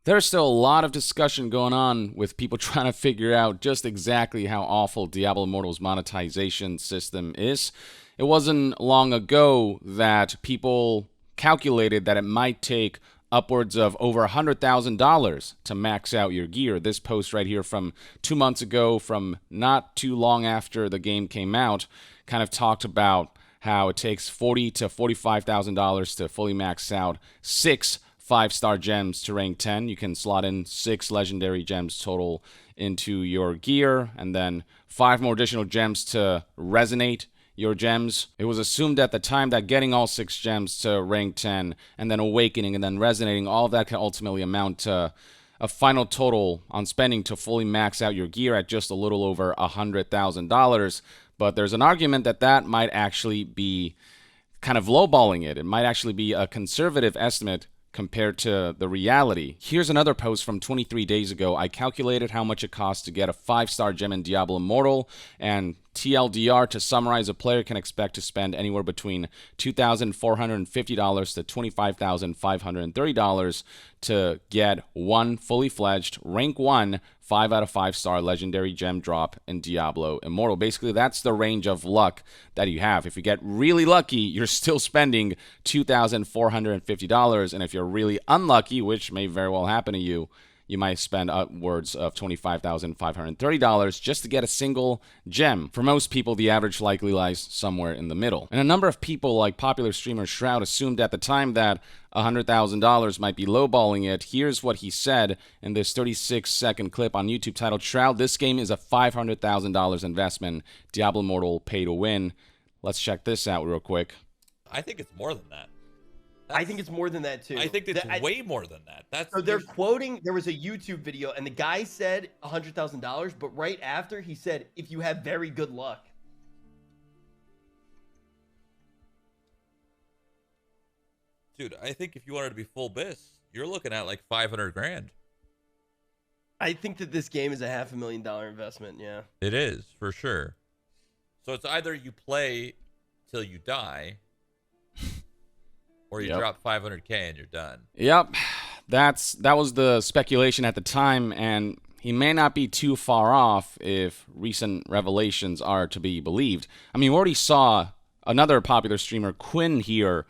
There's still a lot of discussion going on with people trying to figure out just exactly how awful Diablo Immortal's monetization system is. It wasn't long ago that people calculated that it might take upwards of over $100,000 to max out your gear. This post right here from 2 months ago, from not too long after the game came out, kind of talked about how it takes $40,000 to $45,000 to fully max out 6 5-star gems to rank 10. You can slot in 6 legendary gems total into your gear, and then 5 more additional gems to resonate your gems. It was assumed at the time that getting all 6 gems to rank 10, and then awakening, and then resonating, all of that can ultimately amount to a final total on spending to fully max out your gear at just a little over $100,000. But there's an argument that that might actually be kind of lowballing it. It might actually be a conservative estimate compared to the reality. Here's another post from 23 days ago. I calculated how much it costs to get a 5-star gem in Diablo Immortal, and TLDR, to summarize, a player can expect to spend anywhere between $2,450 to $25,530 to get one fully fledged rank 1 5 out of 5 star legendary gem drop in Diablo Immortal. Basically, that's the range of luck that you have. If you get really lucky, you're still spending $2,450, and if you're really unlucky, which may very well happen to you, you might spend upwards of $25,530 just to get a single gem. For most people, the average likely lies somewhere in the middle. And a number of people, like popular streamer Shroud, assumed at the time that $100,000 might be lowballing it. Here's what he said in this 36-second clip on YouTube titled, "Shroud, this game is a $500,000 investment. Diablo Immortal pay to win." Let's check this out real quick. I think it's more than that. I think it's more than that too. I think it's way more than that. So they're quoting. There was a YouTube video, and the guy said $100,000, but right after he said, "If you have very good luck." Dude, I think if you wanted to be full bis, you're looking at like 500 grand. I think that this game is a $500,000 investment. Yeah, it is for sure. So it's either you play till you die, or you drop 500K and you're done. Yep, that was the speculation at the time, and he may not be too far off if recent revelations are to be believed. I mean, we already saw another popular streamer, Quinn, here,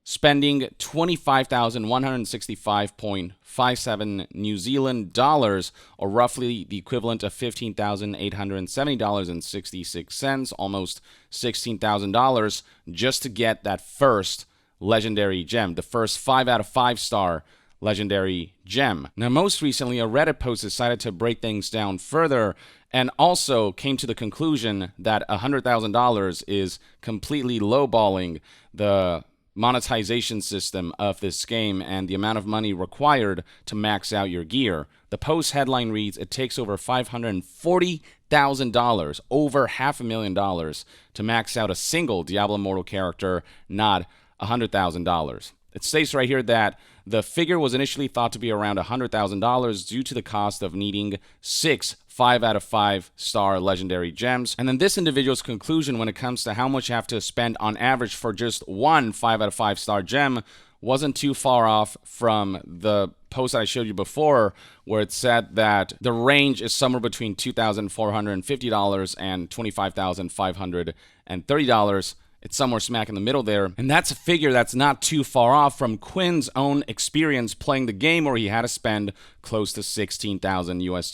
spending $25,165.57 New Zealand dollars, or roughly the equivalent of $15,870.66, almost $16,000, just to get that first legendary gem, the first 5 out of 5 star legendary gem. Now, most recently, a Reddit post decided to break things down further and also came to the conclusion that $100,000 is completely lowballing the monetization system of this game and the amount of money required to max out your gear. The post headline reads, "It takes over $540,000, over $500,000 to max out a single Diablo Immortal character, not $100,000. It states right here that the figure was initially thought to be around $100,000 due to the cost of needing 6 5 out of 5 star legendary gems. And then this individual's conclusion when it comes to how much you have to spend on average for just one 5 out of 5 star gem wasn't too far off from the post I showed you before, where it said that the range is somewhere between $2,450 and $25,530. It's somewhere smack in the middle there. And that's a figure that's not too far off from Quinn's own experience playing the game, where he had to spend close to $16,000 US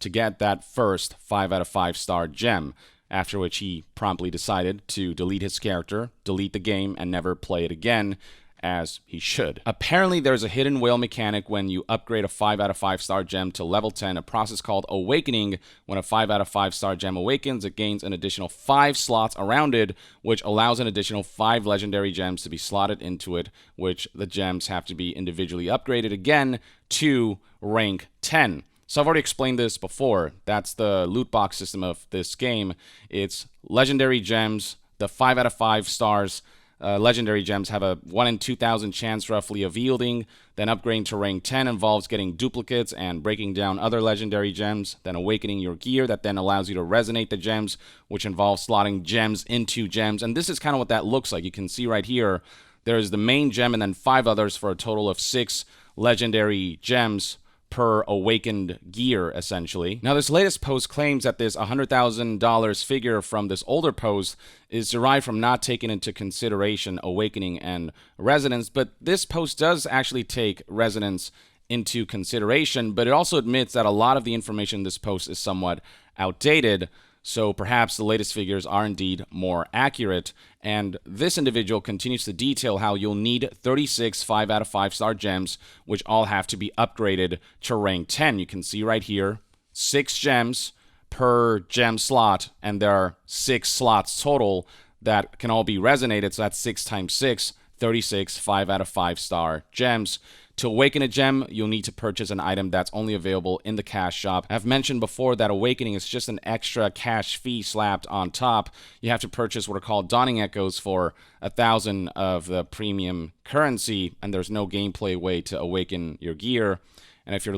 to get that first 5 out of 5 star gem, after which he promptly decided to delete his character, delete the game, and never play it again, as he should. Apparently, there's a hidden whale mechanic when you upgrade a 5 out of 5 star gem to level 10, a process called awakening. When a 5 out of 5 star gem awakens, it gains an additional 5 slots around it, which allows an additional 5 legendary gems to be slotted into it, which the gems have to be individually upgraded again to rank 10. So I've already explained this before. That's the loot box system of this game. It's legendary gems, the 5 out of 5 stars. Legendary gems have a 1 in 2,000 chance roughly of yielding. Then upgrading to rank 10 involves getting duplicates and breaking down other legendary gems. Then awakening your gear, that then allows you to resonate the gems, which involves slotting gems into gems. And this is kind of what that looks like. You can see right here, there is the main gem and then 5 others for a total of 6 legendary gems per awakened gear, essentially. Now, this latest post claims that this $100,000 figure from this older post is derived from not taking into consideration awakening and resonance, but this post does actually take resonance into consideration, but it also admits that a lot of the information in this post is somewhat outdated, so perhaps the latest figures are indeed more accurate. And this individual continues to detail how you'll need 36 5 out of 5 star gems, which all have to be upgraded to rank 10. You can see right here, 6 gems per gem slot, and there are 6 slots total that can all be resonated, so that's 6 times 6, 36 5 out of 5 star gems. To awaken a gem, you'll need to purchase an item that's only available in the cash shop. I've mentioned before that awakening is just an extra cash fee slapped on top. You have to purchase what are called Dawning Echoes for 1,000 of the premium currency, and there's no gameplay way to awaken your gear. And if you're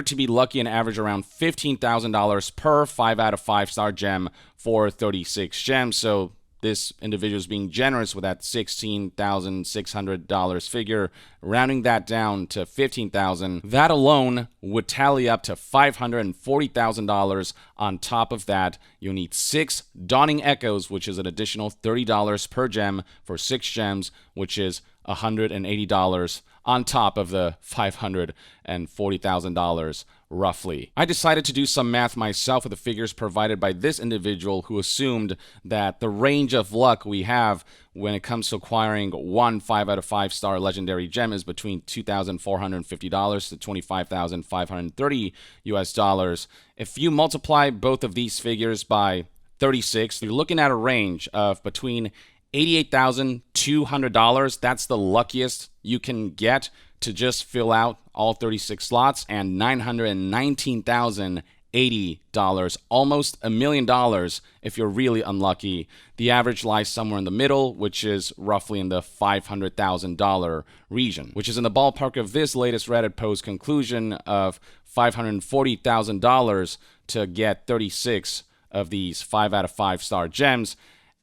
to be lucky and average around $15,000 per 5 out of 5 star gem for 36 gems. So this individual is being generous with that $16,600 figure, rounding that down to $15,000. That alone would tally up to $540,000. On top of that, you'll need 6 Dawning Echoes, which is an additional $30 per gem for 6 gems, which is $180 on top of the $540,000 roughly. I decided to do some math myself with the figures provided by this individual, who assumed that the range of luck we have when it comes to acquiring one 5 out of 5 star legendary gem is between $2,450 to $25,530 US. If you multiply both of these figures by 36, you're looking at a range of between $88,200. That's the luckiest you can get to just fill out all 36 slots, and $919,080, almost $1 million if you're really unlucky. The average lies somewhere in the middle, which is roughly in the $500,000 region, which is in the ballpark of this latest Reddit post conclusion of $540,000 to get 36 of these 5 out of 5 star gems.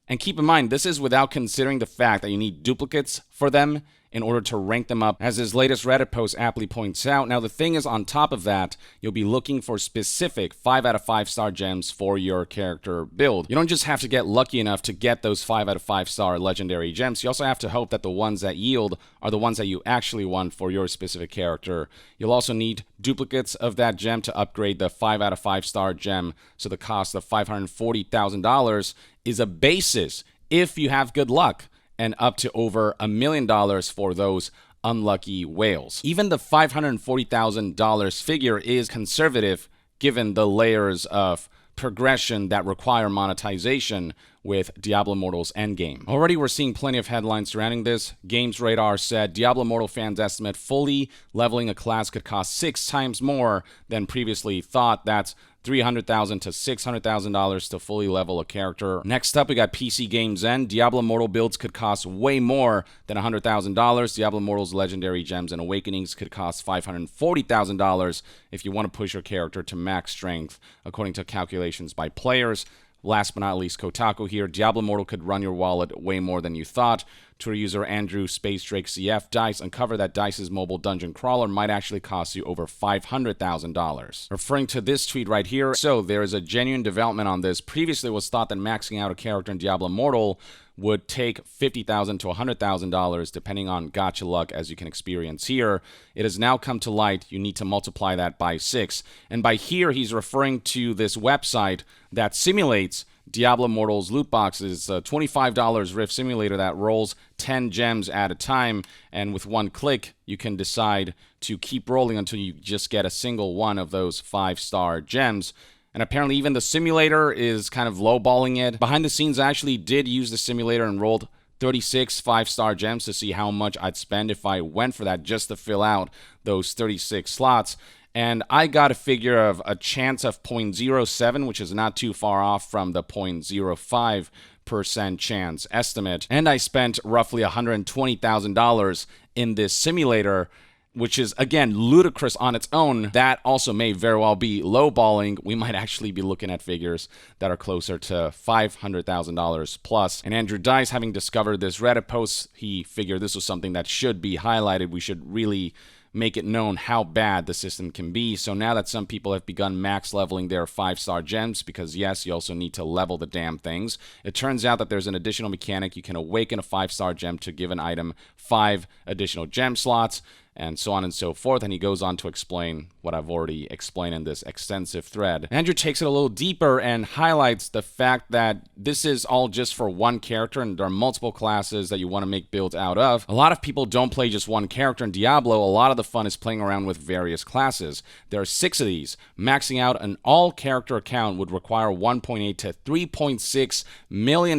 And keep in mind, this is without considering the fact that you need duplicates for them in order to rank them up, as his latest Reddit post aptly points out. Now, the thing is, on top of that, you'll be looking for specific 5 out of 5 star gems for your character build. You don't just have to get lucky enough to get those 5 out of 5 star legendary gems. You also have to hope that the ones that yield are the ones that you actually want for your specific character. You'll also need duplicates of that gem to upgrade the 5 out of 5 star gem, so the cost of $540,000 is a basis if you have good luck, and up to over $1 million for those unlucky whales. Even the $540,000 figure is conservative given the layers of progression that require monetization with Diablo Immortal's endgame. Already we're seeing plenty of headlines surrounding this. Games Radar said Diablo Immortal fans estimate fully leveling a class could cost 6 times more than previously thought. That's $300,000 to $600,000 to fully level a character. Next up, we got PC Games End. Diablo Immortal builds could cost way more than $100,000. Diablo Immortal's legendary gems and awakenings could cost $540,000 if you want to push your character to max strength, according to calculations by players. Last but not least, Kotaku here. Diablo Immortal could run your wallet way more than you thought. Twitter user Andrew Space Drake CF Dice uncovered that Dice's mobile dungeon crawler might actually cost you over $500,000. Referring to this tweet right here, so there is a genuine development on this. Previously, it was thought that maxing out a character in Diablo Immortal would take $50,000 to $100,000, depending on gacha luck, as you can experience here. It has now come to light. You need to multiply that by 6. And by here, he's referring to this website that simulates Diablo Immortal's loot boxes. It's a $25 Rift simulator that rolls 10 gems at a time, and with one click, you can decide to keep rolling until you just get a single one of those 5-star gems. And apparently even the simulator is kind of lowballing it. Behind the scenes, I actually did use the simulator and rolled 36 5-star gems to see how much I'd spend if I went for that, just to fill out those 36 slots. And I got a figure of a chance of 0.07, which is not too far off from the 0.05% chance estimate. And I spent roughly $120,000 in this simulator, which is, again, ludicrous on its own. That also may very well be lowballing. We might actually be looking at figures that are closer to $500,000 plus. And Andrew Dice, having discovered this Reddit post, he figured this was something that should be highlighted. We should really make it known how bad the system can be. So now that some people have begun max leveling their 5-star gems, because yes, you also need to level the damn things, it turns out that there's an additional mechanic. You can awaken a 5-star gem to give an item 5 additional gem slots, and so on and so forth. And he goes on to explain what I've already explained in this extensive thread. Andrew takes it a little deeper and highlights the fact that this is all just for one character, and there are multiple classes that you want to make builds out of. A lot of people don't play just one character in Diablo. A lot of the fun is playing around with various classes. There are 6 of these. Maxing out an all-character account would require $1.8 to $3.6 million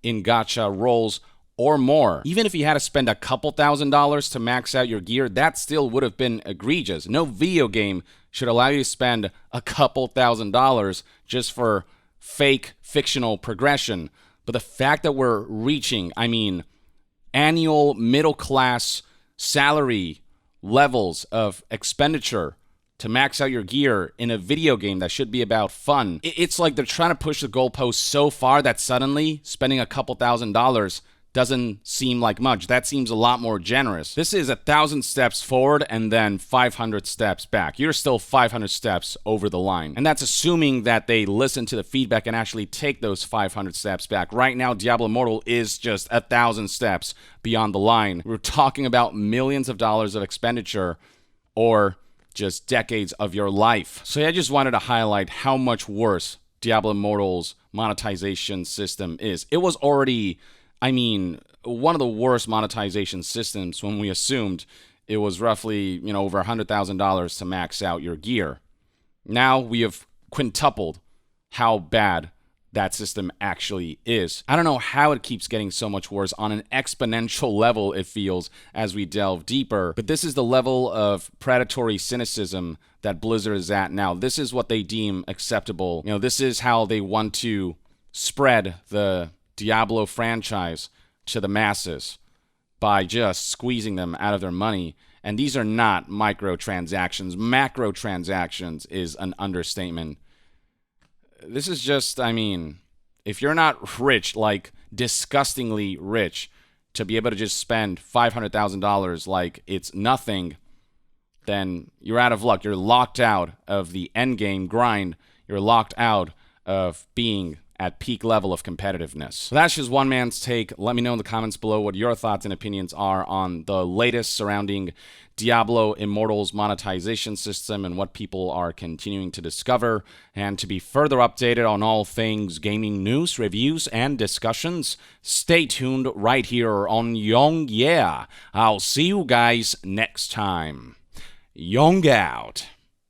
in gacha rolls or more. Even if you had to spend a couple $1,000s to max out your gear, that still would have been egregious. No video game should allow you to spend a couple $1,000s just for fake fictional progression. But the fact that we're reaching, annual middle class salary levels of expenditure to max out your gear in a video game that should be about fun, it's like they're trying to push the goalpost so far that suddenly spending a couple $1,000s doesn't seem like much. That seems a lot more generous. This is 1,000 steps forward and then 500 steps back. You're still 500 steps over the line. And that's assuming that they listen to the feedback and actually take those 500 steps back. Right now, Diablo Immortal is just 1,000 steps beyond the line. We're talking about millions of dollars of expenditure, or just decades of your life. So yeah, I just wanted to highlight how much worse Diablo Immortal's monetization system is. It was already, one of the worst monetization systems when we assumed it was roughly, over $100,000 to max out your gear. Now we have quintupled how bad that system actually is. I don't know how it keeps getting so much worse on an exponential level, it feels, as we delve deeper. But this is the level of predatory cynicism that Blizzard is at now. This is what they deem acceptable. This is how they want to spread the Diablo franchise to the masses, by just squeezing them out of their money. And these are not microtransactions. Macrotransactions is an understatement. This is just, if you're not rich, like disgustingly rich, to be able to just spend $500,000 like it's nothing, then you're out of luck. You're locked out of the endgame grind. You're locked out of being at peak level of competitiveness. So that's just one man's take. Let me know in the comments below what your thoughts and opinions are on the latest surrounding Diablo Immortal's monetization system and what people are continuing to discover. And to be further updated on all things gaming news, reviews, and discussions, stay tuned right here on Young Yeah. I'll see you guys next time. Young out.